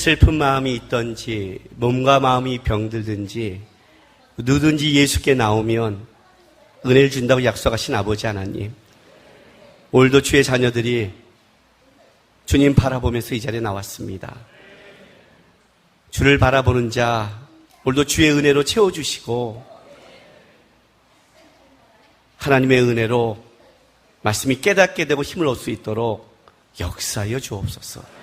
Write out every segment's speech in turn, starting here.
슬픈 마음이 있든지 몸과 마음이 병들든지 누구든지 예수께 나오면 은혜를 준다고 약속하신 아버지 하나님, 오늘도 주의 자녀들이 주님 바라보면서 이 자리에 나왔습니다. 주를 바라보는 자 오늘도 주의 은혜로 채워주시고 하나님의 은혜로 말씀이 깨닫게 되고 힘을 얻을 수 있도록 역사하여 주옵소서.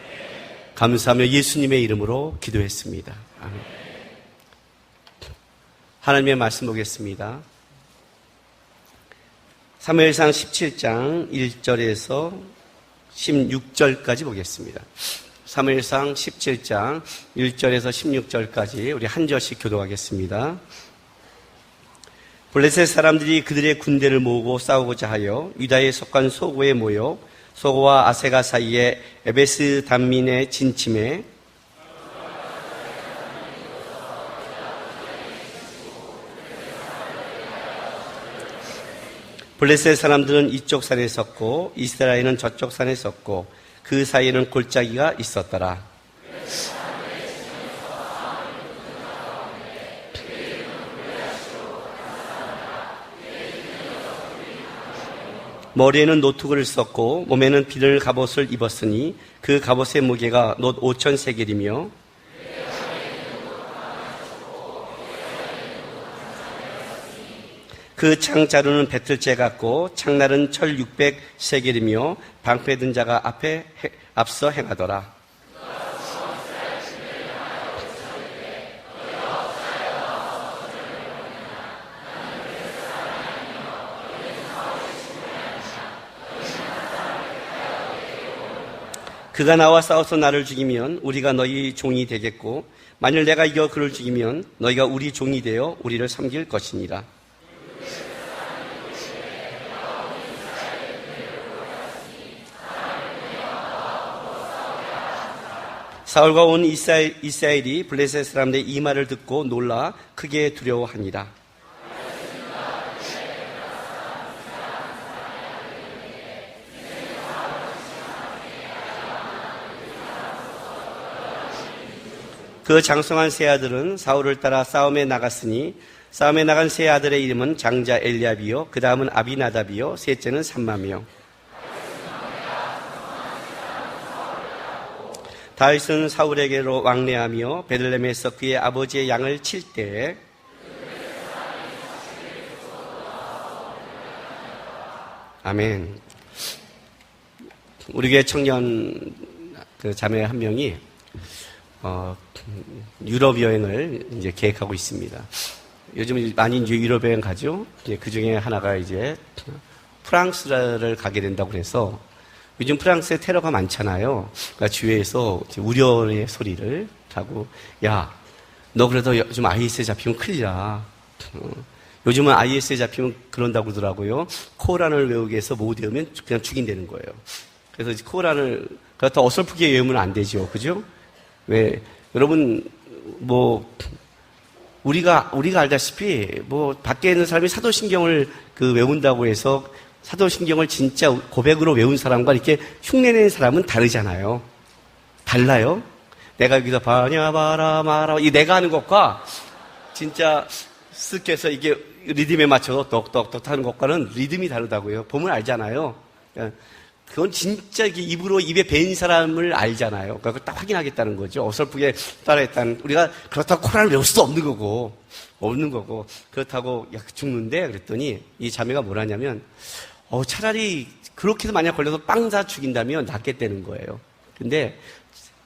감사하며 예수님의 이름으로 기도했습니다. 아멘. 하나님의 말씀 보겠습니다. 사무엘상 17장 1절에서 16절까지 보겠습니다. 사무엘상 17장 1절에서 16절까지 우리 한 절씩 교독하겠습니다. 블레셋 사람들이 그들의 군대를 모으고 싸우고자 하여 유다에 속한 소고에 모여 소고와 아세가 사이에 에베스 단민에 진침해 블레셋 사람들은 이쪽 산에 섰고 이스라엘은 저쪽 산에 섰고 그 사이에는 골짜기가 있었더라. 머리에는 노투구를 썼고 몸에는 비늘 갑옷을 입었으니 그 갑옷의 무게가 놋 5,000세겔이며 그 창자루는 배틀째 같고 창날은 철 600세겔이며 방패 든 자가 앞서 행하더라. 그가 나와 싸워서 나를 죽이면 우리가 너희 종이 되겠고 만일 내가 이겨 그를 죽이면 너희가 우리 종이 되어 우리를 섬길 것이니라. 사울과 온 이스라엘이 블레셋 사람들의 이 말을 듣고 놀라 크게 두려워하니라. 그 장성한 세 아들은 사울을 따라 싸움에 나갔으니 싸움에 나간 세 아들의 이름은 장자 엘리압이요 그 다음은 아비나답이요 셋째는 삼마며 다윗은 사울에게로 왕래하며 베들레헴에서 그의 아버지의 양을 칠 때에 아멘. 우리 교회 청년 그 자매 한 명이 유럽 여행을 이제 계획하고 있습니다. 요즘 많이 이제 유럽 여행 가죠. 이제 그 중에 하나가 이제 프랑스를 가게 된다고 그래서 요즘 프랑스에 테러가 많잖아요. 그러니까 주위에서 우려의 소리를 하고, 야, 너 그래도 요즘 IS에 잡히면 큰일 나. 요즘은 IS에 잡히면 그런다고 그러더라고요. 코란을 외우게 해서 못 외우면 그냥 죽인다는 거예요. 그래서 코란을 더 어설프게 외우면 안 되죠. 그죠? 왜, 여러분, 우리가 알다시피, 밖에 있는 사람이 사도신경을 외운다고 해서 사도신경을 진짜 고백으로 외운 사람과 이렇게 흉내내는 사람은 다르잖아요. 달라요? 내가 여기서 바냐바라 마라, 이 내가 하는 것과 진짜 쓱 해서 이게 리듬에 맞춰서 똑똑똑 하는 것과는 리듬이 다르다고요. 보면 알잖아요. 그건 진짜 입에 배인 사람을 알잖아요. 그걸 딱 확인하겠다는 거죠. 어설프게 따라했다는. 우리가 그렇다고 코란을 외울 수도 없는 거고. 그렇다고 죽는데 그랬더니 이 자매가 뭐라냐면 차라리 그렇게 해서 만약 걸려서 빵 사 죽인다면 낫겠다는 거예요. 근데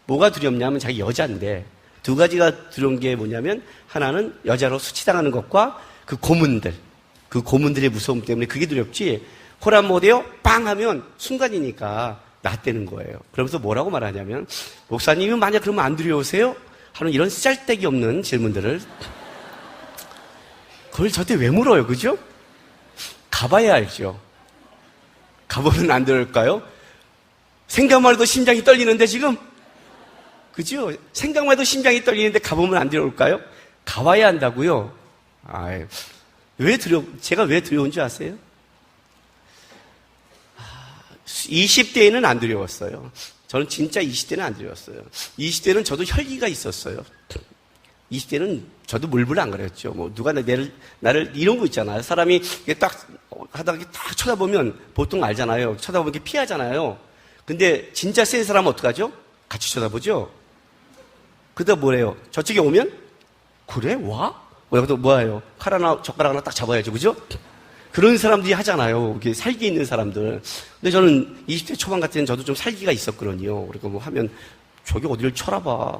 뭐가 두렵냐면 자기 여자인데 두 가지가 두려운 게 뭐냐면 하나는 여자로 수치당하는 것과 그 고문들의 무서움 때문에 그게 두렵지 코란 못해요? 빵 하면 순간이니까 낫다는 거예요. 그러면서 뭐라고 말하냐면 목사님은 만약 그러면 안 두려우세요? 하는 이런 짤데기 없는 질문들을 그걸 저한테 왜 물어요? 그죠? 가봐야 알죠. 가보면 안 들을까요? 생각만 해도 심장이 떨리는데 지금? 그죠? 생각만 해도 심장이 떨리는데 가보면 안 들어올까요? 가봐야 한다고요? 제가 왜 두려운 줄 아세요? 20대에는 안 두려웠어요. 저는 진짜 20대는 안 두려웠어요. 20대는 저도 혈기가 있었어요. 20대는 저도 물불 안 가렸죠. 뭐 누가 나를 이런 거 있잖아요. 사람이 딱 하다가 딱 쳐다보면 보통 알잖아요. 쳐다보면 이렇게 피하잖아요. 근데 진짜 센 사람은 어떡하죠? 같이 쳐다보죠. 그러다 뭐래요? 저쪽에 오면 그래? 와? 여기도 뭐예요? 칼 하나 젓가락 하나 딱 잡아야죠. 그죠? 그런 사람들이 하잖아요. 이렇게 살기 있는 사람들. 근데 저는 20대 초반 같은 때는 저도 좀 살기가 있었거든요. 그리고 뭐 하면 저기 어디를 쳐다봐.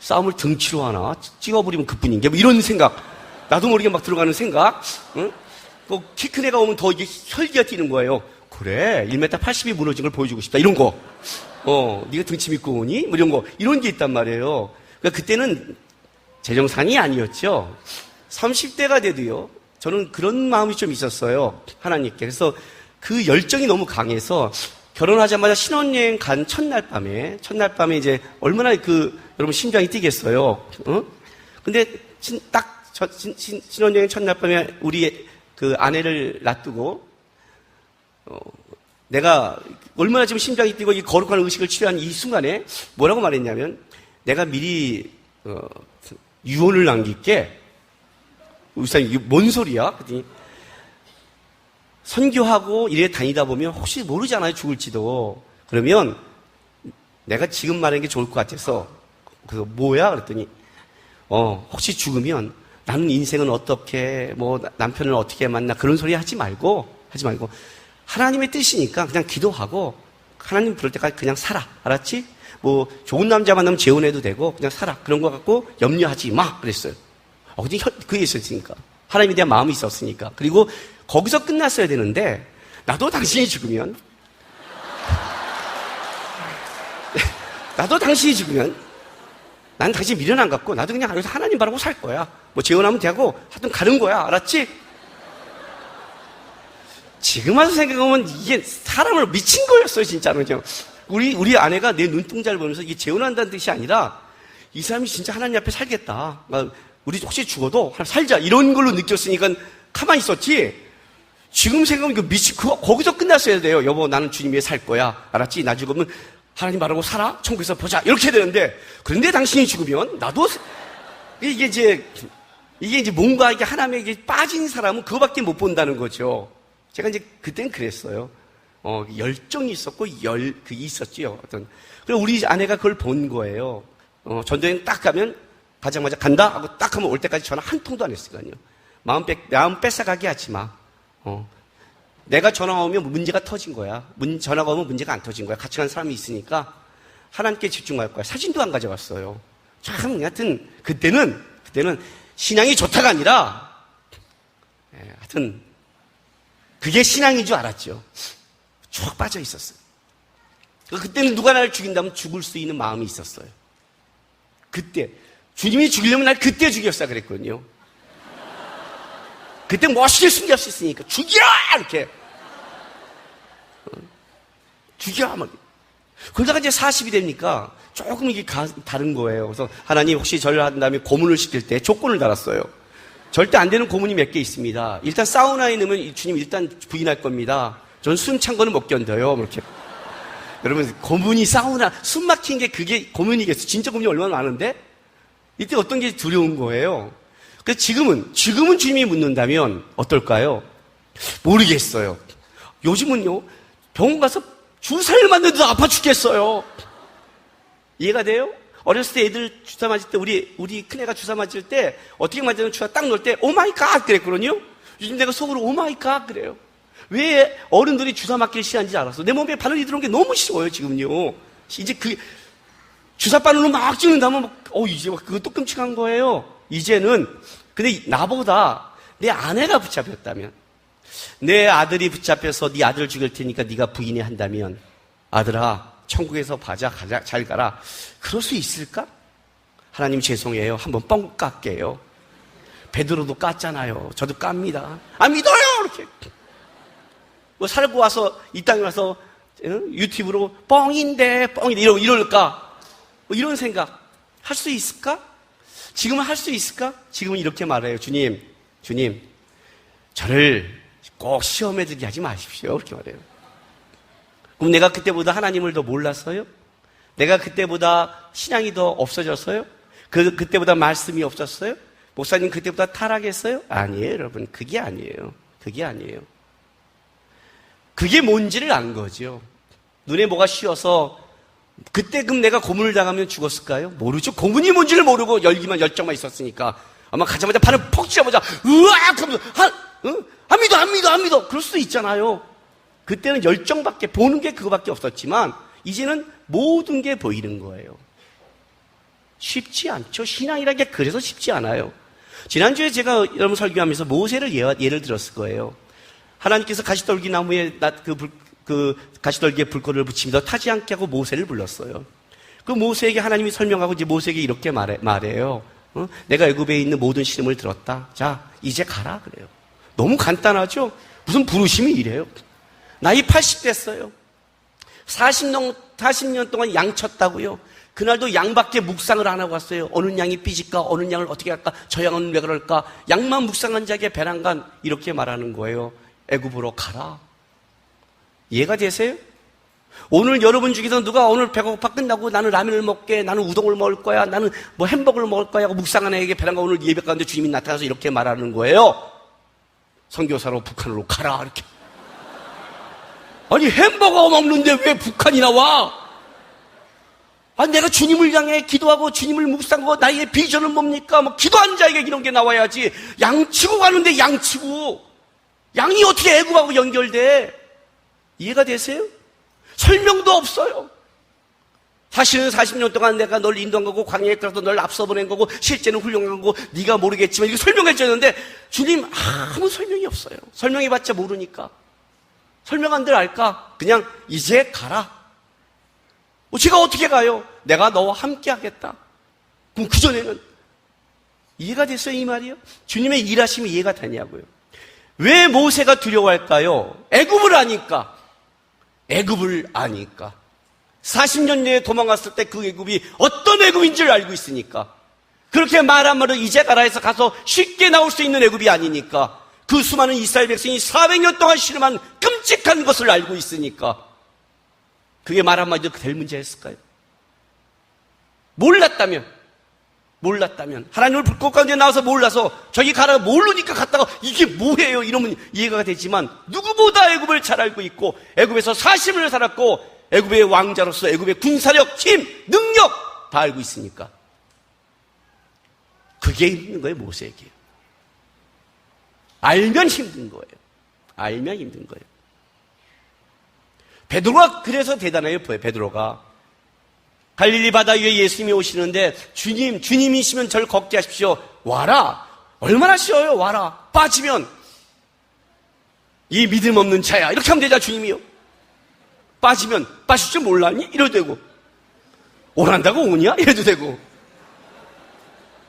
싸움을 등치로 하나? 찍어버리면 그뿐인 게 뭐 이런 생각. 나도 모르게 막 들어가는 생각. 응? 키 큰 애가 오면 더 이게 혈기가 뛰는 거예요. 그래, 1m 80이 무너진 걸 보여주고 싶다. 이런 거. 네가 등치 믿고 오니? 뭐 이런 거. 이런 게 있단 말이에요. 그러니까 그때는 재정상이 아니었죠. 30대가 돼도요. 저는 그런 마음이 좀 있었어요. 하나님께. 그래서 그 열정이 너무 강해서 결혼하자마자 신혼여행 간 첫날 밤에 이제 얼마나 여러분 심장이 뛰겠어요. 근데 신혼여행 첫날 밤에 우리 그 아내를 놔두고, 내가 얼마나 지금 심장이 뛰고 이 거룩한 의식을 취한 이 순간에 뭐라고 말했냐면, 내가 미리, 유언을 남길게. 우선 이게 뭔 소리야? 그랬더니, 선교하고 이래 다니다 보면 혹시 모르잖아요, 죽을지도. 그러면 내가 지금 말하는 게 좋을 것 같아서. 그래서 뭐야? 그랬더니, 혹시 죽으면 나는 인생은 어떻게, 뭐 남편을 어떻게 만나, 그런 소리 하지 말고 하나님의 뜻이니까 그냥 기도하고 하나님 부를 때까지 그냥 살아. 알았지? 뭐 좋은 남자 만나면 재혼해도 되고 그냥 살아. 그런 거 갖고 염려하지 마. 그랬어요. 근데 그게 있었으니까. 하나님에 대한 마음이 있었으니까. 그리고 거기서 끝났어야 되는데, 나도 당신이 죽으면 난 당신 미련 안 갖고 나도 그냥 여기서 하나님 바라고 살 거야. 뭐 재혼하면 되고 하여튼 가는 거야. 알았지? 지금 와서 생각하면 이게 사람을 미친 거였어요, 진짜로. 우리 아내가 내 눈동자를 보면서 이게 재혼한다는 뜻이 아니라 이 사람이 진짜 하나님 앞에 살겠다. 우리 혹시 죽어도 살자. 이런 걸로 느꼈으니까 가만히 있었지. 지금 생각하면 이거 거기서 끝났어야 돼요. 여보, 나는 주님 위해 살 거야. 알았지? 나 죽으면 하나님 바라고 살아? 천국에서 보자. 이렇게 되는데, 그런데 당신이 죽으면 나도, 이게 이제 뭔가 이게 하나님에게 빠진 사람은 그거밖에 못 본다는 거죠. 제가 이제 그땐 그랬어요. 열정이 있었고, 있었지요. 그리고 우리 아내가 그걸 본 거예요. 전도여행 딱 가면, 가자마자 간다? 하고 딱 하면 올 때까지 전화 한 통도 안 했으니까요. 마음 뺏어가게 하지 마. 내가 전화가 오면 문제가 터진 거야. 전화가 오면 문제가 안 터진 거야. 같이 간 사람이 있으니까 하나님께 집중할 거야. 사진도 안 가져갔어요. 참, 하여튼, 그때는 신앙이 좋다가 아니라, 하여튼, 그게 신앙인 줄 알았죠. 쭉 빠져 있었어요. 그때는 누가 나를 죽인다면 죽을 수 있는 마음이 있었어요. 그때. 주님이 죽이려면 날 그때 죽였어 그랬거든요. 그때 멋있게 숨길 수 있으니까 죽여! 이렇게 죽여! 막. 그러다가 이제 40이 되니까 조금 이게 다른 거예요. 그래서 하나님 혹시 저를 한 다음에 고문을 시킬 때 조건을 달았어요. 절대 안 되는 고문이 몇 개 있습니다. 일단 사우나에 넣으면 주님 일단 부인할 겁니다. 저는 숨 찬 거는 못 견뎌요. 이렇게. 여러분, 고문이 숨 막힌 게 그게 고문이겠어. 진짜 고문이 얼마나 많은데? 이때 어떤 게 두려운 거예요. 그래서 지금은 주님이 묻는다면 어떨까요? 모르겠어요. 요즘은요, 병원 가서 주사를 맞는데도 아파 죽겠어요. 이해가 돼요? 어렸을 때 애들 주사 맞을 때, 우리 큰애가 주사 맞을 때, 어떻게 맞으면 주사 딱 넣을 때, 오 마이 갓! 그랬거든요? 요즘 내가 속으로 오 마이 갓! 그래요. 왜 어른들이 주사 맞기를 싫어하는지 알았어. 내 몸에 바늘이 들어온 게 너무 싫어요, 지금요. 이제 주사 바늘로 막 찍는다면, 이제 그것도 끔찍한 거예요. 이제는, 근데 나보다 내 아내가 붙잡혔다면, 내 아들이 붙잡혀서 네 아들을 죽일 테니까 네가 부인이 한다면, 아들아, 천국에서 가자, 잘 가라. 그럴 수 있을까? 하나님 죄송해요. 한번 뻥 깎게요. 베드로도 깠잖아요. 저도 깝니다. 안 믿어요! 이렇게. 뭐 살고 와서, 이 땅에 와서, 유튜브로 뻥인데, 이럴까? 뭐 이런 생각. 할 수 있을까? 지금은 할 수 있을까? 지금은 이렇게 말해요. 주님, 저를 꼭 시험에 들게 하지 마십시오. 그렇게 말해요. 그럼 내가 그때보다 하나님을 더 몰랐어요? 내가 그때보다 신앙이 더 없어졌어요? 그때보다 말씀이 없었어요? 목사님 그때보다 타락했어요? 아니에요, 여러분. 그게 아니에요. 그게 아니에요. 그게 뭔지를 안 거죠. 눈에 뭐가 씌어서 그때 그럼 내가 고문을 당하면 죽었을까요? 모르죠. 고문이 뭔지를 모르고 열정만 있었으니까. 아마 가자마자 팔을 퍽 쥐어보자. 으악! 하면서 안 믿어. 그럴 수도 있잖아요. 그때는 열정밖에, 보는 게 그거밖에 없었지만 이제는 모든 게 보이는 거예요. 쉽지 않죠. 신앙이라는 게 그래서 쉽지 않아요. 지난주에 제가 여러분 설교하면서 모세를 예를 들었을 거예요. 하나님께서 가시떨기 나무에 가시떨기에 불꽃을 붙이면서 타지 않게 하고 모세를 불렀어요. 그 모세에게 하나님이 설명하고 이제 모세에게 이렇게 말해요. 내가 애굽에 있는 모든 시름을 들었다. 자, 이제 가라 그래요. 너무 간단하죠? 무슨 부르심이 이래요. 나이 80 됐어요. 40년 동안 양 쳤다고요. 그날도 양밖에 묵상을 안 하고 왔어요. 어느 양이 삐질까? 어느 양을 어떻게 할까? 저 양은 왜 그럴까? 양만 묵상한 자에게 배란간 이렇게 말하는 거예요. 애굽으로 가라. 이해가 되세요? 오늘 여러분 중에서 누가 오늘 배고파 끝나고 나는 라면을 먹게, 나는 우동을 먹을 거야, 나는 뭐 햄버거를 먹을 거야 하고 묵상한 애에게 배란간 오늘 예배 가운데 주님이 나타나서 이렇게 말하는 거예요. 선교사로 북한으로 가라 이렇게. 아니 햄버거 먹는데 왜 북한이 나와? 내가 주님을 향해 기도하고 주님을 묵상하고 나의 비전은 뭡니까? 뭐 기도한 자에게 이런 게 나와야지. 양치고 가는데 양치고. 양이 어떻게 애굽하고 연결돼? 이해가 되세요? 설명도 없어요. 사실은 40년 동안 내가 널 인도한 거고 광야에 들어서 널 앞서 보낸 거고 실제는 훌륭한 거고 네가 모르겠지만 이거 설명해 줬는데 주님 아무 설명이 없어요. 설명해봤자 모르니까. 설명한 대로 알까? 그냥 이제 가라. 제가 어떻게 가요? 내가 너와 함께 하겠다. 그럼 그전에는 이해가 됐어요 이 말이요? 주님의 일하심이 이해가 되냐고요. 왜 모세가 두려워할까요? 애굽을 아니까. 40년 내에 도망갔을 때 그 애굽이 어떤 애굽인지를 알고 있으니까. 그렇게 말 한마디로 이제 가라 해서 가서 쉽게 나올 수 있는 애굽이 아니니까. 그 수많은 이스라엘 백성이 400년 동안 씨름한 끔찍한 것을 알고 있으니까. 그게 말 한마디로 될 문제였을까요? 몰랐다면 하나님을 불꽃 가운데 나와서 몰라서 저기 가라 모르니까 갔다가 이게 뭐예요 이러면 이해가 되지만 누구보다 애굽을 잘 알고 있고 애굽에서 40년을 살았고 애굽의 왕자로서 애굽의 군사력, 힘, 능력 다 알고 있으니까 그게 힘든 거예요. 모세에게 알면 힘든 거예요. 베드로가 그래서 대단해요. 베드로가 갈릴리 바다 위에 예수님이 오시는데 주님이시면 저를 걷게 하십시오. 와라. 얼마나 쉬워요. 와라. 빠지면 이 믿음 없는 자야. 이렇게 하면 되잖아 주님이요. 빠지면 빠질 줄 몰랐니? 이래도 되고 오란다고 오냐? 이래도 되고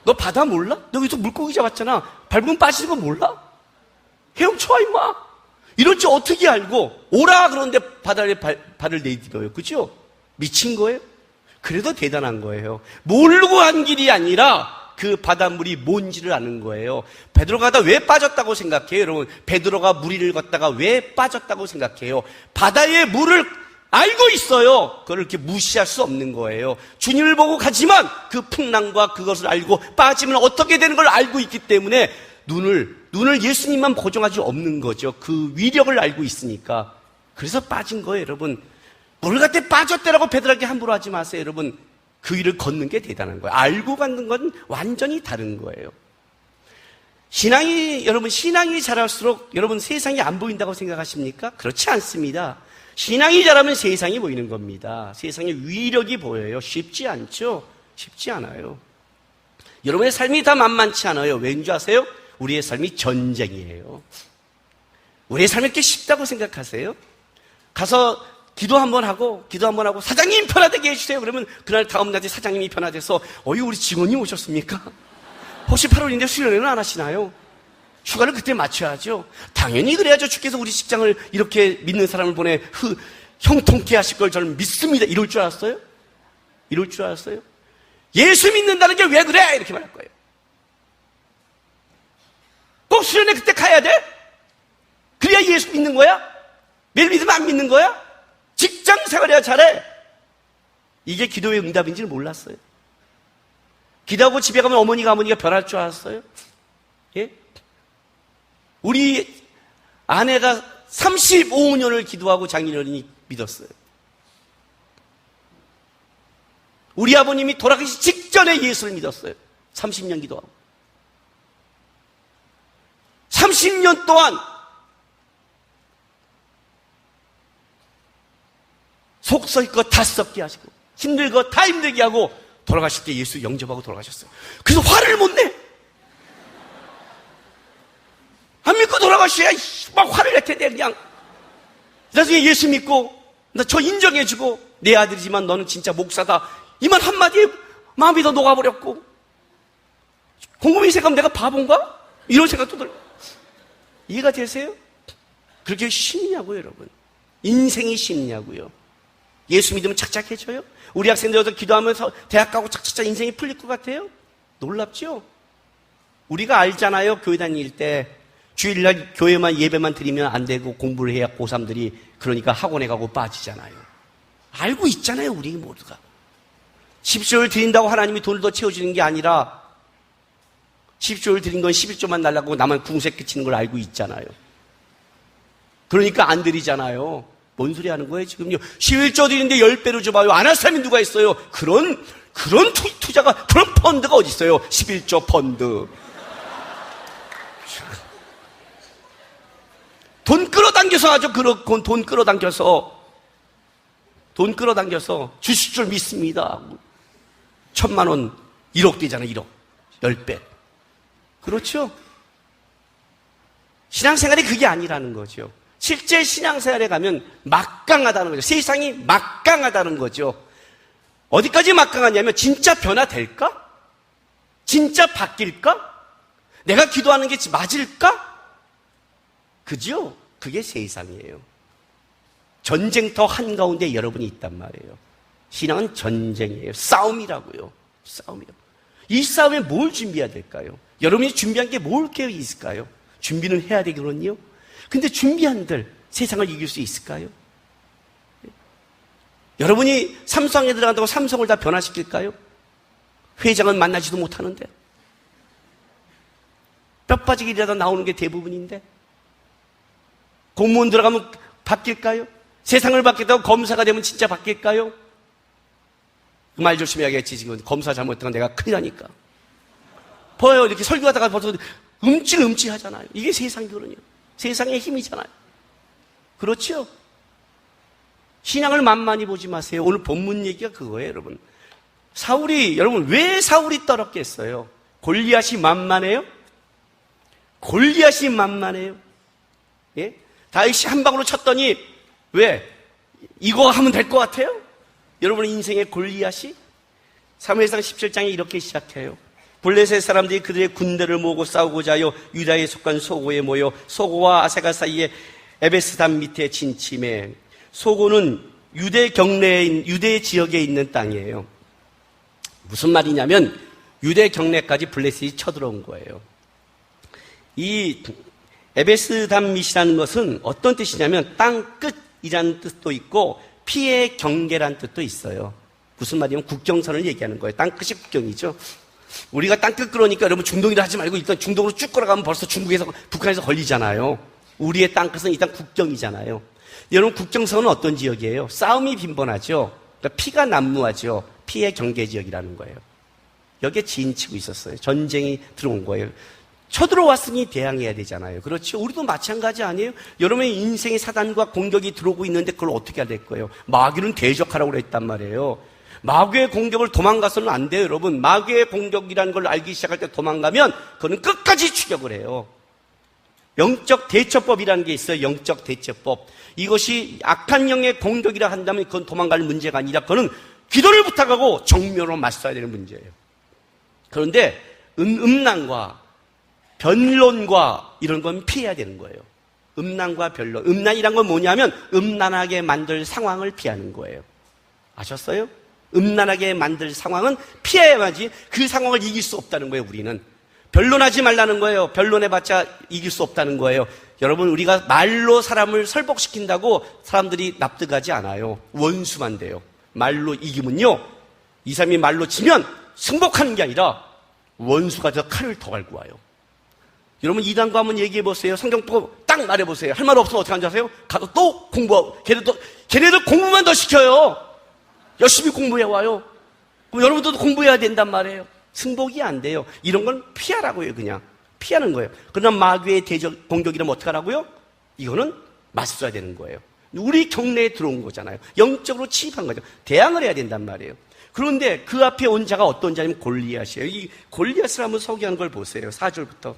너 바다 몰라? 너 여기서 물고기 잡았잖아. 밟으면 빠지는 거 몰라? 헤엄쳐와 임마. 이럴 줄 어떻게 알고 오라 그러는데 바다에 발을 내디뎌요. 그죠? 미친 거예요? 그래도 대단한 거예요. 모르고 한 길이 아니라 그 바닷물이 뭔지를 아는 거예요. 베드로가 다 왜 빠졌다고 생각해요? 여러분 베드로가 무리를 걷다가 왜 빠졌다고 생각해요? 바다의 물을 알고 있어요. 그걸 이렇게 무시할 수 없는 거예요. 주님을 보고 가지만 그 풍랑과 그것을 알고 빠지면 어떻게 되는 걸 알고 있기 때문에 눈을 예수님만 보정할 수 없는 거죠. 그 위력을 알고 있으니까. 그래서 빠진 거예요, 여러분. 물 같아 빠졌대라고 베드로에게 함부로 하지 마세요, 여러분. 그 일을 걷는 게 대단한 거예요. 알고 가는 건 완전히 다른 거예요. 여러분, 신앙이 자랄수록 여러분 세상이 안 보인다고 생각하십니까? 그렇지 않습니다. 신앙이 자라면 세상이 보이는 겁니다. 세상의 위력이 보여요. 쉽지 않죠? 쉽지 않아요. 여러분의 삶이 다 만만치 않아요. 왠지 아세요? 우리의 삶이 전쟁이에요. 우리의 삶이 이렇게 쉽다고 생각하세요? 가서 기도 한번 하고 사장님 편하게 해주세요. 그러면 그날 다음 날에 사장님이 편하돼서 우리 직원이 오셨습니까? 혹시 8월인데 수련회는 안 하시나요? 휴가를 그때 맞춰야죠. 당연히 그래야죠. 주께서 우리 직장을 이렇게 믿는 사람을 보내 형통케 하실 걸 저는 믿습니다. 이럴 줄 알았어요? 예수 믿는다는 게 왜 그래? 이렇게 말할 거예요. 꼭 수련회 그때 가야 돼? 그래야 예수 믿는 거야? 매일 믿으면 안 믿는 거야? 직장 생활해야 잘해. 이게 기도의 응답인지는 몰랐어요. 기도하고 집에 가면 어머니가 변할 줄 알았어요. 예? 우리 아내가 35년을 기도하고 장인어른이 믿었어요. 우리 아버님이 돌아가시 직전에 예수를 믿었어요. 30년 기도하고. 30년 동안 속 썩을 거 다 썩게 하시고 힘들 거 다 힘들게 하고 돌아가실 때 예수 영접하고 돌아가셨어요. 그래서 화를 못 내. 안 믿고 돌아가셔야 막 화를 낼 텐데 그냥. 나중에 예수 믿고 나 저 인정해주고 내 아들이지만 너는 진짜 목사다. 이만 한마디에 마음이 더 녹아버렸고 곰곰이 생각하면 내가 바본가? 이런 생각도 들어요. 이해가 되세요? 그렇게 쉽냐고요, 여러분. 인생이 쉽냐고요. 예수 믿으면 착착해져요? 우리 학생들도 기도하면서 대학 가고 착착착 인생이 풀릴 것 같아요? 놀랍죠? 우리가 알잖아요. 교회 다닐 때 주일날 교회만 예배만 드리면 안 되고 공부를 해야 고3들이 그러니까 학원에 가고 빠지잖아요. 알고 있잖아요, 우리 모두가. 10조를 드린다고 하나님이 돈을 더 채워주는 게 아니라 10조를 드린 건 11조만 날라고 나만 궁세 끼치는 걸 알고 있잖아요. 그러니까 안 드리잖아요. 뭔 소리 하는 거예요, 지금요? 11조 드리는데 10배로 줘봐요. 안 할 사람이 누가 있어요? 그런 투자가, 그런 펀드가 어디 있어요? 11조 펀드. 돈 끌어당겨서 하죠. 돈 끌어당겨서 주실 줄 믿습니다. 1,000만 원 1억 되잖아요. 1억 10배. 그렇죠? 신앙생활이 그게 아니라는 거죠. 실제 신앙생활에 가면 막강하다는 거죠. 세상이 막강하다는 거죠. 어디까지 막강하냐면 진짜 변화될까? 진짜 바뀔까? 내가 기도하는 게 맞을까? 그죠? 그게 세상이에요. 전쟁터 한가운데 여러분이 있단 말이에요. 신앙은 전쟁이에요. 싸움이라고요. 싸움이요. 이 싸움에 뭘 준비해야 될까요? 여러분이 준비한 게 뭘 게 있을까요? 준비는 해야 되거든요. 근데 준비한들 세상을 이길 수 있을까요? 여러분이 삼성에 들어간다고 삼성을 다 변화시킬까요? 회장은 만나지도 못하는데. 뼈 빠지게 일하다 나오는 게 대부분인데. 공무원 들어가면 바뀔까요? 세상을 바뀌었다고 검사가 되면 진짜 바뀔까요? 그 말 조심해야겠지. 지금 검사 잘못했다가 내가 큰일 나니까. 보여요. 이렇게 설교하다가 벌써 음찔음찔 하잖아요. 이게 세상이거든요. 세상의 힘이잖아요. 그렇죠? 신앙을 만만히 보지 마세요. 오늘 본문 얘기가 그거예요, 여러분. 여러분 왜 사울이 떨었겠어요? 골리앗이 만만해요? 골리앗이 만만해요? 예? 다윗이 한 방으로 쳤더니 왜? 이거 하면 될 것 같아요? 여러분의 인생의 골리앗이? 사무엘상 17장에 이렇게 시작해요. 블레셋 사람들이 그들의 군대를 모으고 싸우고자 하여 유다에 속한 소고에 모여 소고와 아세가 사이에 에베스담 밑에 진침해. 소고는 유대 지역에 있는 땅이에요. 무슨 말이냐면 유대 경내까지 블레셋이 쳐들어온 거예요. 이 에베스담 밑이라는 것은 어떤 뜻이냐면 땅 끝이라는 뜻도 있고 피해 경계라는 뜻도 있어요. 무슨 말이냐면 국경선을 얘기하는 거예요. 땅 끝이 국경이죠. 우리가 땅끝 그러니까 여러분 중동이라 하지 말고 일단 중동으로 쭉 걸어가면 벌써 북한에서 걸리잖아요. 우리의 땅끝은 일단 국경이잖아요. 여러분 국경선은 어떤 지역이에요? 싸움이 빈번하죠. 그러니까 피가 난무하죠. 피해 경계 지역이라는 거예요. 여기에 진치고 있었어요. 전쟁이 들어온 거예요. 쳐들어왔으니 대항해야 되잖아요. 그렇죠? 우리도 마찬가지 아니에요? 여러분의 인생의 사단과 공격이 들어오고 있는데 그걸 어떻게 해야 될까요? 마귀는 대적하라고 그랬단 말이에요. 마귀의 공격을 도망가서는 안 돼요, 여러분. 마귀의 공격이라는 걸 알기 시작할 때 도망가면 그는 끝까지 추격을 해요. 영적 대처법이라는 게 있어요. 영적 대처법. 이것이 악한 영의 공격이라 한다면 그건 도망갈 문제가 아니라 그거는 기도를 부탁하고 정면으로 맞서야 되는 문제예요. 그런데 음란과 변론과 이런 건 피해야 되는 거예요. 음란과 변론. 음란이란 건 뭐냐면 음란하게 만들 상황을 피하는 거예요. 아셨어요? 음란하게 만들 상황은 피해야지 그 상황을 이길 수 없다는 거예요. 우리는 변론하지 말라는 거예요. 변론해봤자 이길 수 없다는 거예요. 여러분 우리가 말로 사람을 설복시킨다고 사람들이 납득하지 않아요. 원수만 돼요. 말로 이기면요, 이 사람이 말로 지면 승복하는 게 아니라 원수가 저 칼을 더 갈고 와요. 여러분 이단과 한번 얘기해 보세요. 성경 보고 딱 말해 보세요. 할 말 없으면 어떻게 하는지 아세요? 가서 또 공부하고 걔네들 공부만 더 시켜요. 열심히 공부해 와요. 그럼 여러분들도 공부해야 된단 말이에요. 승복이 안 돼요. 이런 건 피하라고요. 그냥 피하는 거예요. 그러나 마귀의 대적 공격이라면 어떻게 하라고요? 이거는 맞서야 되는 거예요. 우리 경내에 들어온 거잖아요. 영적으로 침입한 거죠. 대항을 해야 된단 말이에요. 그런데 그 앞에 온 자가 어떤 자냐면 골리앗이에요. 이 골리앗을 한번 소개하는 걸 보세요. 4절부터.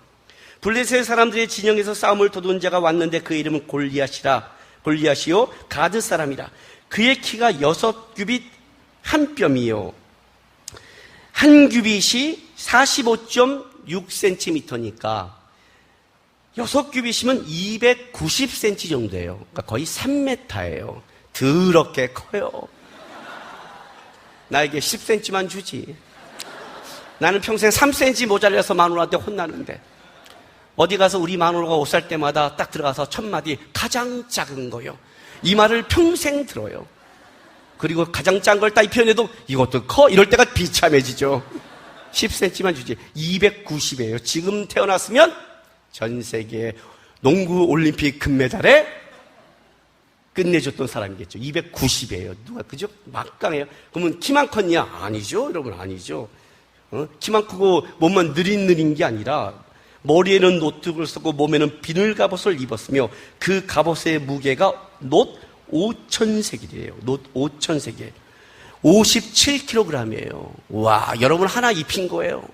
블레셋 사람들의 진영에서 싸움을 도둔 자가 왔는데 그 이름은 골리앗이요 가드 사람이라. 그의 키가 6규빗 한 뼘이요, 한 규빗이 45.6cm니까 6규빗이면 290cm 정도예요. 그러니까 거의 3m예요. 더럽게 커요. 나에게 10cm만 주지. 나는 평생 3cm 모자라서 마누라한테 혼나는데, 어디 가서 우리 마누라가 옷 살 때마다 딱 들어가서 첫 마디 가장 작은 거요. 이 말을 평생 들어요. 그리고 가장 작은 걸 딱 입혀내도 이것도 커? 이럴 때가 비참해지죠. 10cm만 주지. 290이에요. 지금 태어났으면 전 세계 농구 올림픽 금메달에 끝내줬던 사람이겠죠. 290이에요. 누가, 그죠? 막강해요. 그러면 키만 컸냐? 아니죠. 여러분, 아니죠. 키만 크고 몸만 느린 게 아니라 머리에는 노트를 쓰고 몸에는 비늘 갑옷을 입었으며 그 갑옷의 무게가 놋 5,000세겔이에요. 놋 5,000세겔. 57kg이에요. 와, 여러분 하나 입힌 거예요.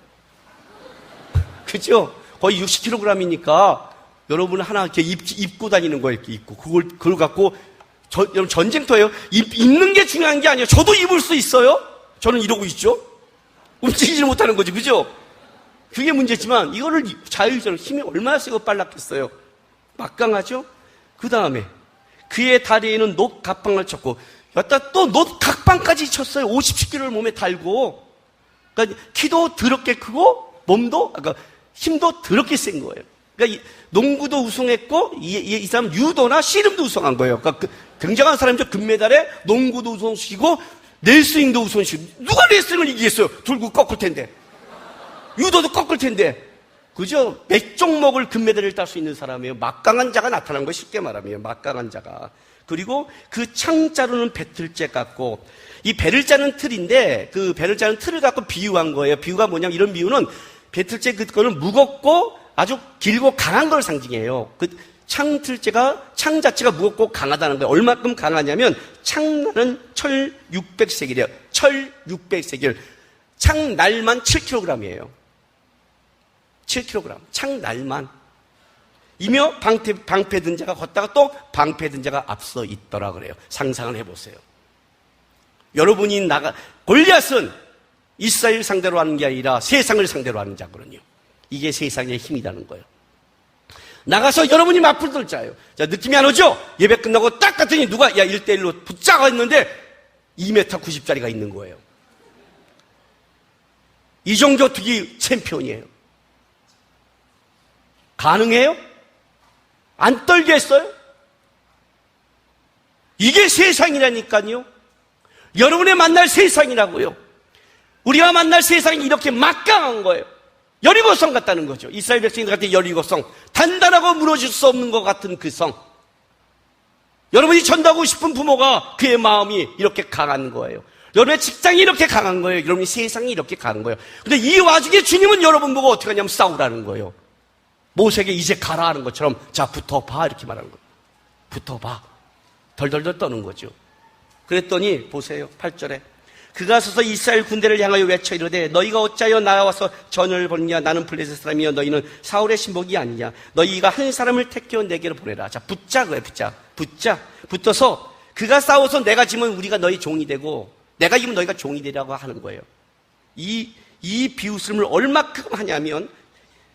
그죠? 거의 60kg이니까 여러분 하나 이렇게 입고 다니는 거예요. 이렇게 입고. 그걸 갖고, 여러분 전쟁터예요. 입는 게 중요한 게 아니에요. 저도 입을 수 있어요. 저는 이러고 있죠. 움직이지 못하는 거지. 그죠? 그게 문제지만 이거를 자유자로 힘이 얼마나 세고 빨랐겠어요. 막강하죠? 그 다음에 그의 다리에는 놋 각방을 쳤고, 여기다 또 놋 각방까지 쳤어요. 50kg를 몸에 달고. 그러니까 키도 더럽게 크고 몸도, 그러니까 힘도 더럽게 센 거예요. 그러니까 농구도 우승했고 이 사람 유도나 씨름도 우승한 거예요. 그러니까 굉장한 사람이죠. 금메달에 농구도 우승시키고 레슬링도 우승시키고. 누가 레슬링을 이기겠어요? 들고 꺾을 텐데. 유도도 꺾을 텐데. 그죠? 몇 종목을 금메달을 딸 수 있는 사람이에요. 막강한 자가 나타난 거 쉽게 말하면. 막강한 자가. 그리고 그 창자루는 배틀째 같고, 이 배를 짜는 틀인데 그 배를 짜는 틀을 갖고 비유한 거예요. 비유가 뭐냐면, 이런 비유는 배틀째 그거는 무겁고 아주 길고 강한 걸 상징해요. 그 창 자체가 무겁고 강하다는 거예요. 얼마큼 강하냐면 창날은 철 600세겔이에요. 철 600세겔. 창날만 7kg이에요. 7kg. 창날만. 이며 방패든 자가 걷다가 또 방패든 자가 앞서 있더라 그래요. 상상을 해보세요. 여러분이 골리앗은 이스라엘 상대로 하는 게 아니라 세상을 상대로 하는 자거든요. 이게 세상의 힘이라는 거예요. 나가서 여러분이 맞붙을 자예요. 자, 느낌이 안 오죠? 예배 끝나고 딱 갔더니 누가 1대1로 붙자고 했는데 2m 90짜리가 있는 거예요. 이종조 투기 챔피언이에요. 가능해요? 안 떨게 했어요? 이게 세상이라니까요. 여러분의 만날 세상이라고요. 우리가 만날 세상이 이렇게 막강한 거예요. 여리고성 같다는 거죠. 이스라엘 백성들 같은 여리고성. 단단하고 무너질 수 없는 것 같은 그 성. 여러분이 전도하고 싶은 부모가 그의 마음이 이렇게 강한 거예요. 여러분의 직장이 이렇게 강한 거예요. 여러분의 세상이 이렇게 강한 거예요. 근데 이 와중에 주님은 여러분 보고 어떻게 하냐면 싸우라는 거예요. 모세에게 이제 가라 하는 것처럼, 자, 붙어봐. 이렇게 말하는 거예요. 붙어봐. 덜덜덜 떠는 거죠. 그랬더니 보세요. 8절에 그가 서서 이스라엘 군대를 향하여 외쳐 이르되 너희가 어찌하여 나와서 전을 벌냐. 나는 블레셋 사람이여 너희는 사울의 신복이 아니냐. 너희가 한 사람을 택하여 내게로 보내라. 자, 붙자 그래. 붙자. 붙어서 그가 싸워서 내가 지면 우리가 너희 종이 되고 내가 이기면 너희가 종이 되라고 하는 거예요. 이 비웃음을 얼마큼 하냐면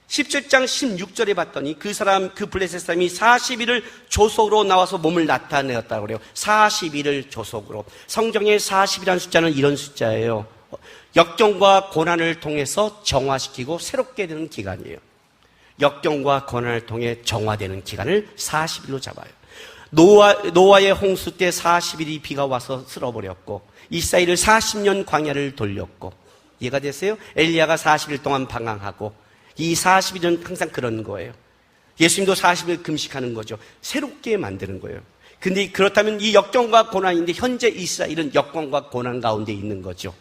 17장 16절에 봤더니 그 블레셋 사람이 40일을 조속으로 나와서 몸을 나타내었다고 그래요. 40일을 조속으로. 성경의 40이라는 숫자는 이런 숫자예요. 역경과 고난을 통해서 정화시키고 새롭게 되는 기간이에요. 역경과 고난을 통해 정화되는 기간을 40일로 잡아요. 노아의 홍수 때 40일이 비가 와서 쓸어버렸고 이스라엘을 40년 광야를 돌렸고 이해가 되세요? 엘리야가 40일 동안 방황하고 이 40일은 항상 그런 거예요. 예수님도 40일 금식하는 거죠. 새롭게 만드는 거예요. 근데 그렇다면 이 역경과 고난인데 현재 이스라엘은 역경과 고난 가운데 있는 거죠.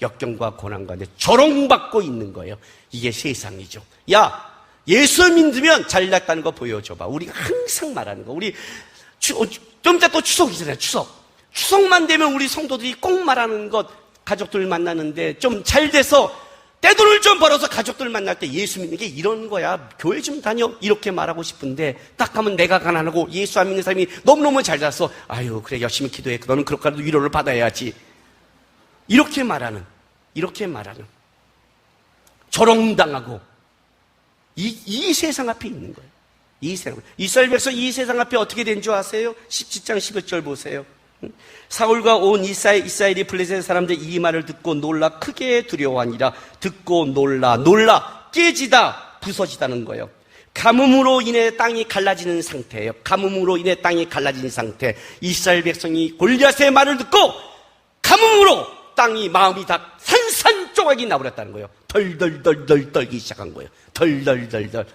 역경과 고난 가운데 조롱받고 있는 거예요. 이게 세상이죠. 야, 예수 믿으면 잘났다는 거 보여줘봐. 우리가 항상 말하는 거. 우리 좀 이따 또 추석이잖아요. 추석만 되면 우리 성도들이 꼭 말하는 것, 가족들 만나는데 좀 잘 돼서 떼돈을 좀 벌어서 가족들 만날 때 예수 믿는 게 이런 거야. 교회 좀 다녀. 이렇게 말하고 싶은데 딱 가면 내가 가난하고 예수 안 믿는 사람이 너무너무 잘 자서 아유 그래 열심히 기도해. 너는 그렇게라도 위로를 받아야지. 이렇게 말하는 조롱당하고 이 세상 앞에 있는 거예요. 이 세상. 이스라엘 백성 이 세상 앞에 어떻게 된 줄 아세요? 17장 11절 보세요. 사울과 온 이스라엘이 블레셋 사람들 이 말을 듣고 놀라 크게 두려워하니라. 듣고 놀라 깨지다 부서지다는 거예요. 가뭄으로 인해 땅이 갈라지는 상태예요. 가뭄으로 인해 땅이 갈라지는 상태. 이스라엘 백성이 골리앗의 말을 듣고 가뭄으로 땅이 마음이 다 산산조각이 나버렸다는 거예요. 덜덜덜덜 떨기 시작한 거예요. 덜덜덜덜.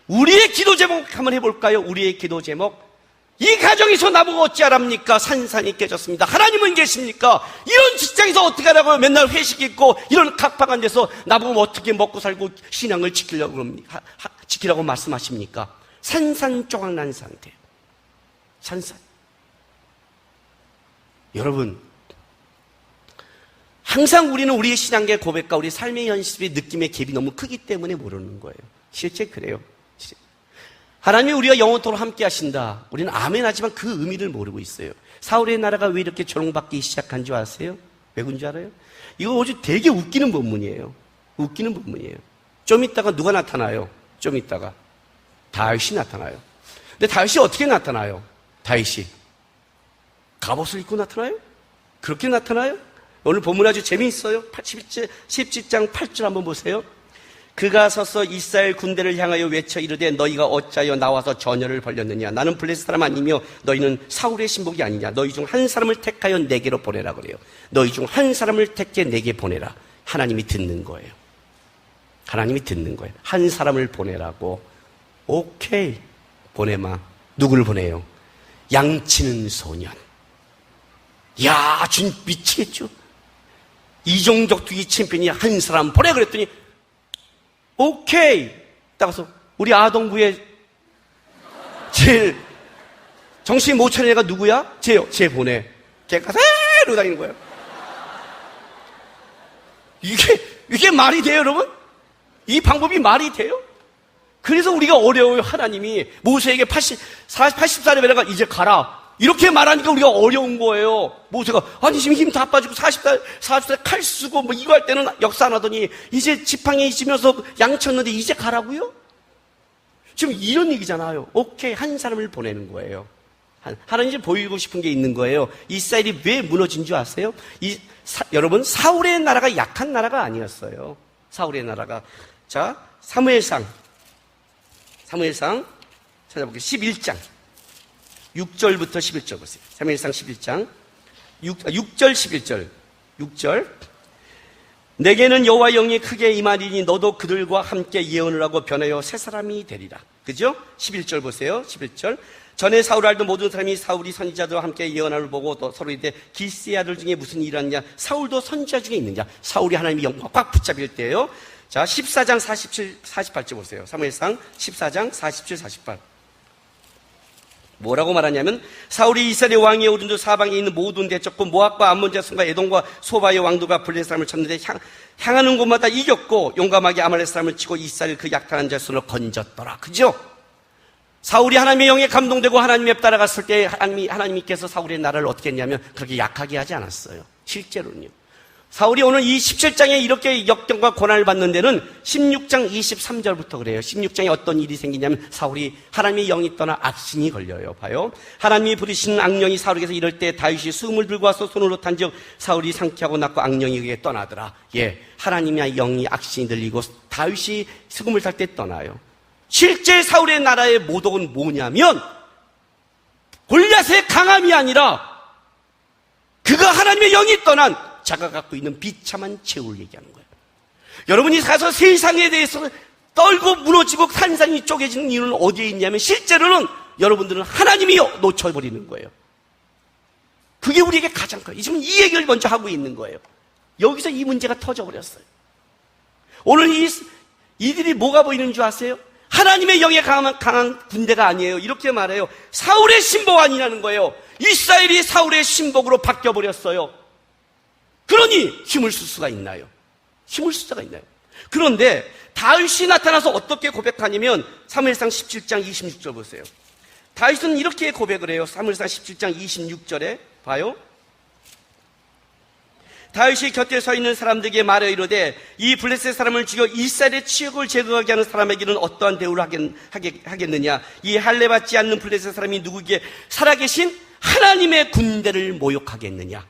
우리의 기도 제목 한번 해볼까요? 우리의 기도 제목. 이 가정에서 나보고 어찌하랍니까? 산산이 깨졌습니다. 하나님은 계십니까? 이런 직장에서 어떻게 하라고요? 맨날 회식 있고 이런 각박한 데서 나보고 어떻게 먹고 살고 신앙을 지키라고 말씀하십니까? 산산조각난 상태. 산산. 여러분, 항상 우리는 우리의 신앙의 고백과 우리 삶의 현실의 느낌의 갭이 너무 크기 때문에 모르는 거예요. 실제 그래요. 하나님이 우리가 영원토록 함께 하신다. 우리는 아멘 하지만 그 의미를 모르고 있어요. 사울의 나라가 왜 이렇게 조롱받기 시작한 줄 아세요? 왜 그런 줄 알아요? 이거 아주 되게 웃기는 본문이에요. 웃기는 본문이에요. 좀 있다가 누가 나타나요? 좀 있다가 다윗이 나타나요. 근데 다윗이 어떻게 나타나요? 다윗이 갑옷을 입고 나타나요? 그렇게 나타나요? 오늘 본문 아주 재미있어요. 17장 8절 한번 보세요. 그가 서서 이스라엘 군대를 향하여 외쳐 이르되 너희가 어찌하여 나와서 전열을 벌렸느냐? 나는 블레셋 사람 아니며 너희는 사울의 신복이 아니냐? 너희 중 한 사람을 택하여 내게로 보내라 그래요. 너희 중 한 사람을 택해 내게 보내라. 하나님이 듣는 거예요. 하나님이 듣는 거예요. 한 사람을 보내라고. 오케이. 보내마. 누구를 보내요? 양치는 소년. 야, 준 미치겠죠? 이종적투기 챔피언이 한 사람 보내 그랬더니 오케이. 따라서 우리 아동부에 제일 정신 못 차리는 애가 누구야? 쟤 보내. 걔가 새로 다니는 거예요. 이게 말이 돼요, 여러분? 이 방법이 말이 돼요? 그래서 우리가 어려워요. 하나님이 모세에게 80살에 내가 이제 가라. 이렇게 말하니까 우리가 어려운 거예요. 모세가 아니 지금 힘 다 빠지고 40살 칼 쓰고 뭐 이거 할 때는 역사 안 하더니 이제 지팡이 있으면서 양쳤는데 이제 가라고요? 지금 이런 얘기잖아요. 오케이, 한 사람을 보내는 거예요. 하나님이 보이고 싶은 게 있는 거예요. 이스라엘이 왜 무너진 줄 아세요? 여러분, 사울의 나라가 약한 나라가 아니었어요. 사울의 나라가. 자, 사무엘상 찾아볼게요. 11장 6절부터 11절 보세요. 사무엘상 11장 6절 11절 6절. 내게는 여호와 영이 크게 임하리니 너도 그들과 함께 예언을 하고 변하여 새 사람이 되리라. 그죠? 11절 보세요. 11절. 전에 사울 알던 모든 사람이 사울이 선지자들과 함께 예언을 보고 또 서로 이때 기스의 아들 중에 무슨 일을 하느냐? 사울도 선지자 중에 있느냐? 사울이 하나님의 영광 꽉 붙잡을 때예요. 자, 14장 47, 48절 보세요. 사무엘상 14장 47, 48. 뭐라고 말하냐면 사울이 이스라엘 왕위에 오른 후 사방에 있는 모든 대적과 모압과 암몬 자손과 에돔과 소바의 왕들과 블레셋 사람을 쳤는데 향하는 곳마다 이겼고 용감하게 아말렉 사람을 치고 이스라엘 그 약탈한 자손을 건졌더라. 그죠? 사울이 하나님의 영에 감동되고 하나님에 따라갔을 때 하나님께서 사울의 나라를 어떻게 했냐면 그렇게 약하게 하지 않았어요. 실제로는요. 사울이 오늘 이 17장에 이렇게 역경과 고난을 받는 데는 16장 23절부터 그래요. 16장에 어떤 일이 생기냐면 사울이 하나님의 영이 떠나 악신이 걸려요. 봐요. 하나님이 부르시는 악령이 사울에게서 이럴 때 다윗이 수금을 들고 와서 손으로 탄즉 사울이 상쾌하고 낫고 악령이 그에게 떠나더라. 예, 하나님의 영이 악신이 들리고 다윗이 수금을 탈 때 떠나요. 실제 사울의 나라의 모독은 뭐냐면 골리앗의 강함이 아니라 그가 하나님의 영이 떠난 자가 갖고 있는 비참한 최후를 얘기하는 거예요. 여러분이 가서 세상에 대해서 떨고 무너지고 산산이 쪼개지는 이유는 어디에 있냐면 실제로는 여러분들은 하나님이 놓쳐버리는 거예요. 그게 우리에게 가장 커요. 지금 이 얘기를 먼저 하고 있는 거예요. 여기서 이 문제가 터져버렸어요. 오늘 이들이 뭐가 보이는 줄 아세요? 하나님의 영에 강한 군대가 아니에요. 이렇게 말해요. 사울의 신복 아니라는 거예요. 이스라엘이 사울의 신복으로 바뀌어버렸어요. 그러니 힘을 쓸 수가 있나요? 힘을 쓸 수가 있나요? 그런데 다윗이 나타나서 어떻게 고백하냐면 사무엘상 17장 26절 보세요. 다윗은 이렇게 고백을 해요. 사무엘상 17장 26절에 봐요. 다윗이 곁에 서 있는 사람들에게 말하여 이르되 이 블레셋 사람을 죽여 이스라엘의 치욕을 제거하게 하는 사람에게는 어떠한 대우를 하겠느냐. 이 할례받지 않는 블레셋 사람이 누구에게 살아계신 하나님의 군대를 모욕하겠느냐.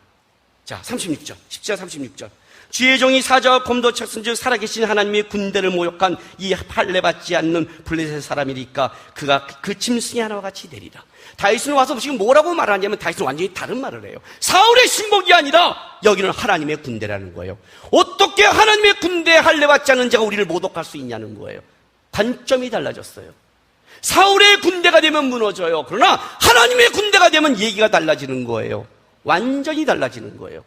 자, 36절 10절 36절 주의 종이 사자와 곰도 쳤은즉 살아계신 하나님의 군대를 모욕한 이 할례받지 않는 블레셋 사람이니까 그가 그 짐승이 하나와 같이 되리라. 다윗은 와서 지금 뭐라고 말하냐면 다윗은 완전히 다른 말을 해요. 사울의 신복이 아니라 여기는 하나님의 군대라는 거예요. 어떻게 하나님의 군대에 할례받지 않는 자가 우리를 모독할 수 있냐는 거예요. 관점이 달라졌어요. 사울의 군대가 되면 무너져요. 그러나 하나님의 군대가 되면 얘기가 달라지는 거예요. 완전히 달라지는 거예요.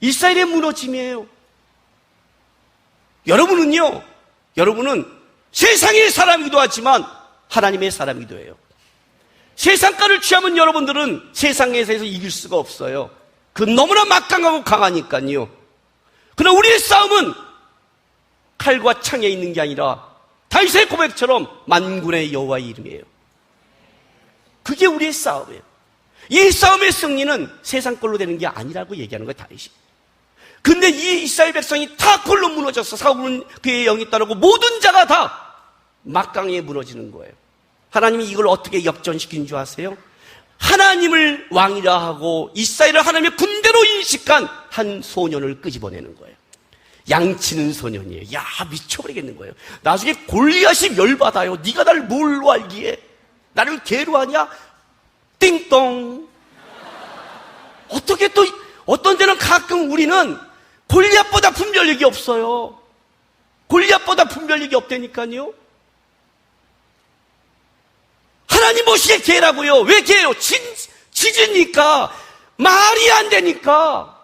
이스라엘의 무너짐이에요. 여러분은 세상의 사람이기도 하지만 하나님의 사람이기도 해요. 세상가를 취하면 여러분들은 세상에서 이길 수가 없어요. 그 너무나 막강하고 강하니까요. 그러나 우리의 싸움은 칼과 창에 있는 게 아니라 다윗의 고백처럼 만군의 여호와의 이름이에요. 그게 우리의 싸움이에요. 이 싸움의 승리는 세상 걸로 되는 게 아니라고 얘기하는 거예요, 다윗이. 근데 이 이스라엘 백성이 다 골로 무너졌어. 사울은 그의 영이 따르고 모든 자가 다 막강하게 무너지는 거예요. 하나님이 이걸 어떻게 역전시킨 줄 아세요? 하나님을 왕이라 하고 이스라엘을 하나님의 군대로 인식한 한 소년을 끄집어내는 거예요. 양치는 소년이에요. 야, 미쳐버리겠는 거예요. 나중에 골리앗이 열받아요. 네가 나를 뭘로 알기에? 나를 개로 하냐? 띵동. 어떻게 또 어떤 데는 가끔 우리는 골리앗보다 분별력이 없어요. 골리앗보다 분별력이 없다니까요. 하나님 보시기에 개라고요. 왜 개예요? 짖으니까. 말이 안 되니까.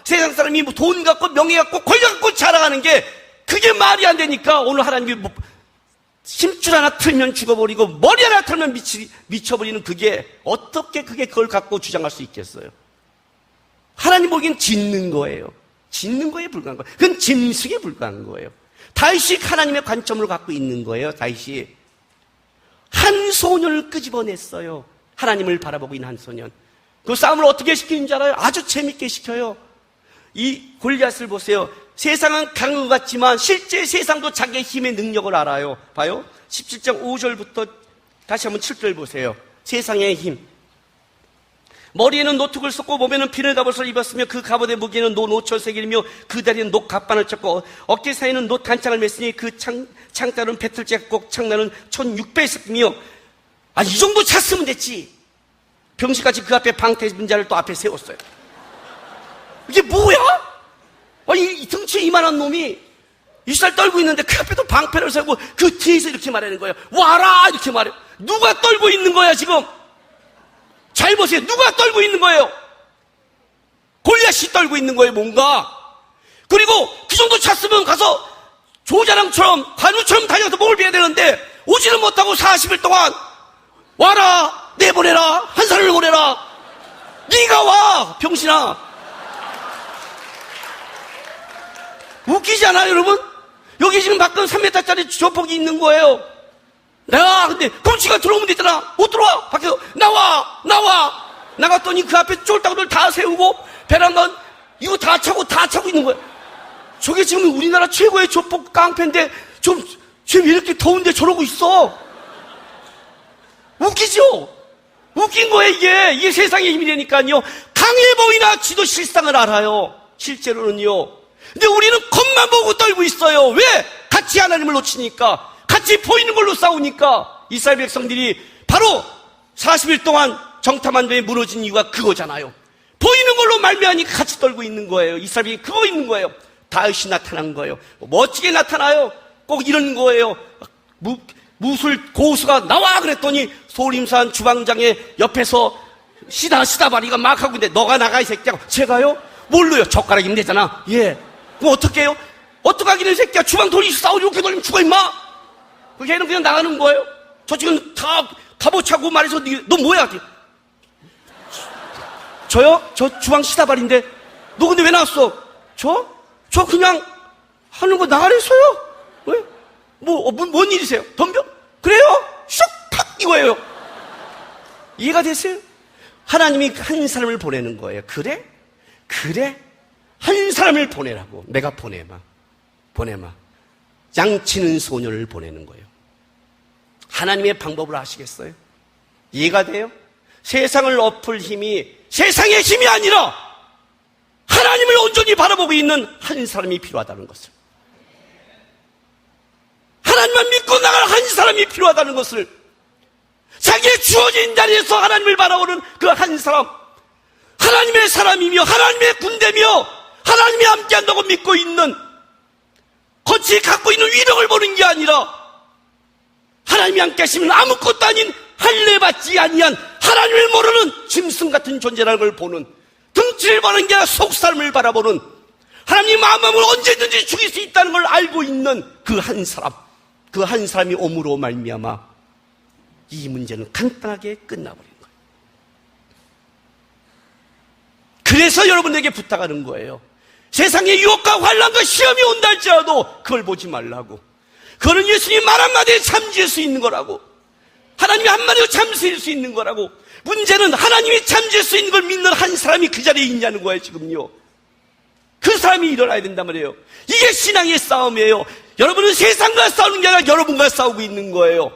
세상 사람이 뭐 돈 갖고 명예 갖고 권력 갖고 자랑하는 게 그게 말이 안 되니까 오늘 하나님이 뭐 힘줄 하나 틀면 죽어버리고 머리 하나 틀면 미쳐버리는 그게 어떻게 그걸 갖고 주장할 수 있겠어요? 하나님 보기엔 짖는 거예요. 짖는 거에 불과한 거예요. 그건 짐승에 불과한 거예요. 다윗이 하나님의 관점을 갖고 있는 거예요. 다윗이 한 소년을 끄집어냈어요. 하나님을 바라보고 있는 한 소년. 그 싸움을 어떻게 시키는 줄 알아요? 아주 재밌게 시켜요. 이 골리앗을 보세요. 세상은 강한 것 같지만 실제 세상도 자기의 힘의 능력을 알아요. 봐요. 17장 5절부터 다시 한번 7절 보세요. 세상의 힘. 머리에는 노툭을 썼고 몸에는 비늘 갑옷을 입었으며 그 갑옷의 무게는 노 노철색이며 그 다리는 녹 갑반을 쳤고 어깨 사이에는 노 단창을 맸으니 그 창따는 배틀째 꼭 창나는 1600이며 이 정도 찼으면 됐지. 병시같이 그 앞에 방태 입은 자를 또 앞에 세웠어요. 이게 뭐야? 이 등치에 이만한 놈이 이스라엘 떨고 있는데 그 앞에도 방패를 세우고 그 뒤에서 이렇게 말하는 거예요. 와라! 이렇게 말해요. 누가 떨고 있는 거야 지금? 잘 보세요. 누가 떨고 있는 거예요? 골리앗이 떨고 있는 거예요, 뭔가. 그리고 그 정도 찼으면 가서 조자랑처럼 관우처럼 다녀서 목을 베야 되는데 오지는 못하고 40일 동안 와라! 내보내라! 한 사람을 보내라! 네가 와! 병신아! 웃기지 않아요, 여러분? 여기 지금 밖은 3m짜리 조폭이 있는 거예요. 근데 검치가 들어오면 되잖아. 못 들어와. 밖에서 나와. 나갔더니 그 앞에 쫄딱이들 다 세우고 베란다 이거 다 차고 있는 거예요. 저게 지금 우리나라 최고의 조폭 깡패인데 지금 이렇게 더운데 저러고 있어. 웃기죠? 웃긴 거예요, 이게 세상의 힘이라니까요. 강해 보이나 지도 실상을 알아요. 실제로는요. 근데 우리는 겉만 보고 떨고 있어요. 왜? 같이 하나님을 놓치니까. 같이 보이는 걸로 싸우니까. 이스라엘 백성들이 바로 40일 동안 정탐한도에 무너진 이유가 그거잖아요. 보이는 걸로 말미암으니까 같이 떨고 있는 거예요. 이스라엘이 그거 있는 거예요. 다윗이 나타난 거예요. 멋지게 나타나요. 꼭 이런 거예요. 무술 고수가 나와 그랬더니 소림산 주방장의 옆에서 시다바리가 막 하고 있는데 너가 나가 이 새끼야. 제가요? 뭘로요? 젓가락이면 되잖아. 예. 그럼 어떻게 해요? 어떡하기는 새끼야. 주방 돌리고 싸우지 이렇게 돌리면 죽어 임마. 걔는 그냥 나가는 거예요. 저 지금 다 갑오차고 말해서 너 뭐야? 저요? 저 주방 시다발인데 너 근데 왜 나왔어? 저 그냥 하는 거 나가래서요. 왜? 뭔 일이세요? 덤벼? 그래요? 슉! 탁! 이거예요. 이해가 됐어요? 하나님이 한 사람을 보내는 거예요. 그래? 한 사람을 보내라고. 내가 보내마. 양치는 소녀를 보내는 거예요. 하나님의 방법을 아시겠어요? 이해가 돼요? 세상을 엎을 힘이 세상의 힘이 아니라 하나님을 온전히 바라보고 있는 한 사람이 필요하다는 것을, 하나님만 믿고 나갈 한 사람이 필요하다는 것을, 자기의 주어진 자리에서 하나님을 바라보는 그 한 사람, 하나님의 사람이며 하나님의 군대며 하나님이 함께한다고 믿고 있는, 거치 갖고 있는 위력을 보는 게 아니라 하나님이 함께 하시면 아무것도 아닌 할례받지 아니한 하나님을 모르는 짐승 같은 존재라는 걸 보는, 등치를 보는 게 아니라 속사람을 바라보는, 하나님 마음을 언제든지 죽일 수 있다는 걸 알고 있는 그 한 사람, 그 한 사람이 옴으로 말미암아 이 문제는 간단하게 끝나버린 거예요. 그래서 여러분에게 부탁하는 거예요. 세상의 유혹과 환난과 시험이 온다 할지라도 그걸 보지 말라고. 그거는 예수님 말 한마디에 잠재울 수 있는 거라고. 하나님이 한마디로 잠재울 수 있는 거라고. 문제는 하나님이 잠재울 수 있는 걸 믿는 한 사람이 그 자리에 있냐는 거예요. 지금요, 그 사람이 일어나야 된단 말이에요. 이게 신앙의 싸움이에요. 여러분은 세상과 싸우는 게 아니라 여러분과 싸우고 있는 거예요.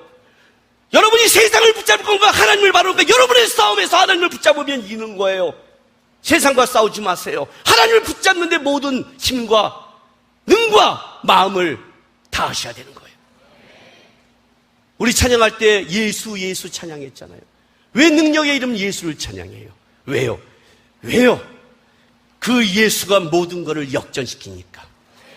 여러분이 세상을 붙잡을 건가 하나님을 바라볼까? 여러분의 싸움에서 하나님을 붙잡으면 이기는 거예요. 세상과 싸우지 마세요. 하나님을 붙잡는데 모든 힘과 능과 마음을 다하셔야 되는 거예요. 우리 찬양할 때 예수 찬양했잖아요. 왜 능력의 이름 예수를 찬양해요? 왜요? 그 예수가 모든 것을 역전시키니까.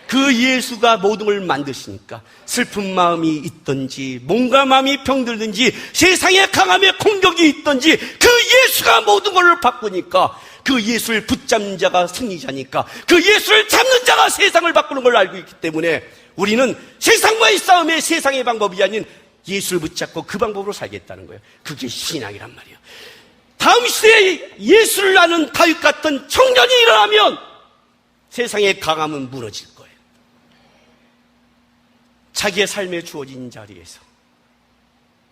그 예수가 모든 걸 만드시니까. 슬픈 마음이 있든지 뭔가 마음이 병들든지 세상에 강함에 공격이 있든지 그 예수가 모든 것을 바꾸니까, 그 예수를 붙잡는 자가 승리자니까, 그 예수를 잡는 자가 세상을 바꾸는 걸 알고 있기 때문에 우리는 세상과의 싸움에 세상의 방법이 아닌 예수를 붙잡고 그 방법으로 살겠다는 거예요. 그게 신앙이란 말이에요. 다음 시대에 예수를 아는 다윗 같은 청년이 일어나면 세상의 강함은 무너질 거예요. 자기의 삶에 주어진 자리에서,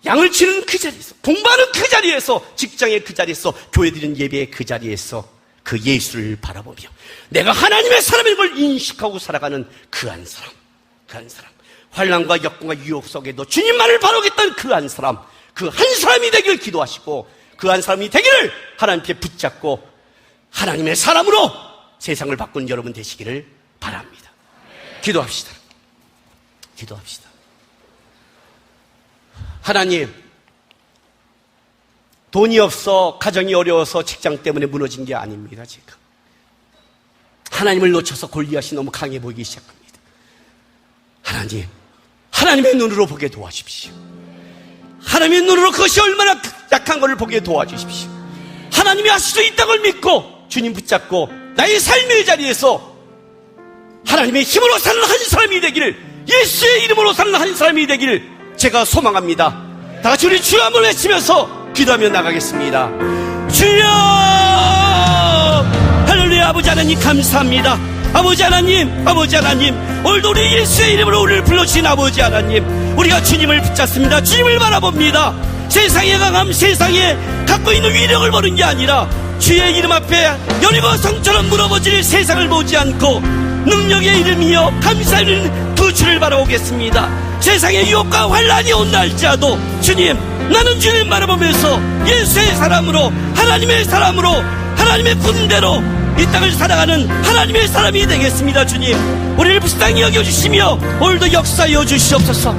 양을 치는 그 자리에서, 공부하는 그 자리에서, 직장의 그 자리에서, 교회 드리는 예배의 그 자리에서 그 예수를 바라보며 내가 하나님의 사람인 걸 인식하고 살아가는 그 한 사람, 환난과 역경과 유혹 속에도 주님만을 바라보겠다는 그 한 사람, 그 한 사람이 되기를 기도하시고, 그 한 사람이 되기를 하나님께 붙잡고 하나님의 사람으로 세상을 바꾸는 여러분 되시기를 바랍니다. 기도합시다. 하나님, 돈이 없어, 가정이 어려워서 직장 때문에 무너진 게 아닙니다. 지금 하나님을 놓쳐서 골리앗이 너무 강해 보이기 시작합니다. 하나님, 하나님의 눈으로 보게 도와주십시오. 하나님의 눈으로 그것이 얼마나 약한 것을 보게 도와주십시오. 하나님이 하실 수 있다는 걸 믿고 주님 붙잡고 나의 삶의 자리에서 하나님의 힘으로 사는 한 사람이 되기를, 예수의 이름으로 사는 한 사람이 되기를 제가 소망합니다. 다 같이 우리 주여 한번 외치면서 기도하며 나가겠습니다. 주여! 할렐루야. 아버지 하나님 감사합니다. 아버지 하나님, 오늘도 우리 예수의 이름으로 우리를 불러주신 아버지 하나님, 우리가 주님을 붙잡습니다. 주님을 바라봅니다. 세상의 강함, 세상에 갖고 있는 위력을 보는 게 아니라 주의 이름 앞에 여리고 성처럼 무너버질 세상을 보지 않고 능력의 이름이여 감사하는 그 주를 바라보겠습니다. 세상의 유혹과 환난이 온다 할지라도 주님, 나는 주님 바라보면서 예수의 사람으로, 하나님의 사람으로, 하나님의 군대로 이 땅을 살아가는 하나님의 사람이 되겠습니다. 주님, 우리를 불쌍히 여겨주시며 오늘도 역사하여 주시옵소서.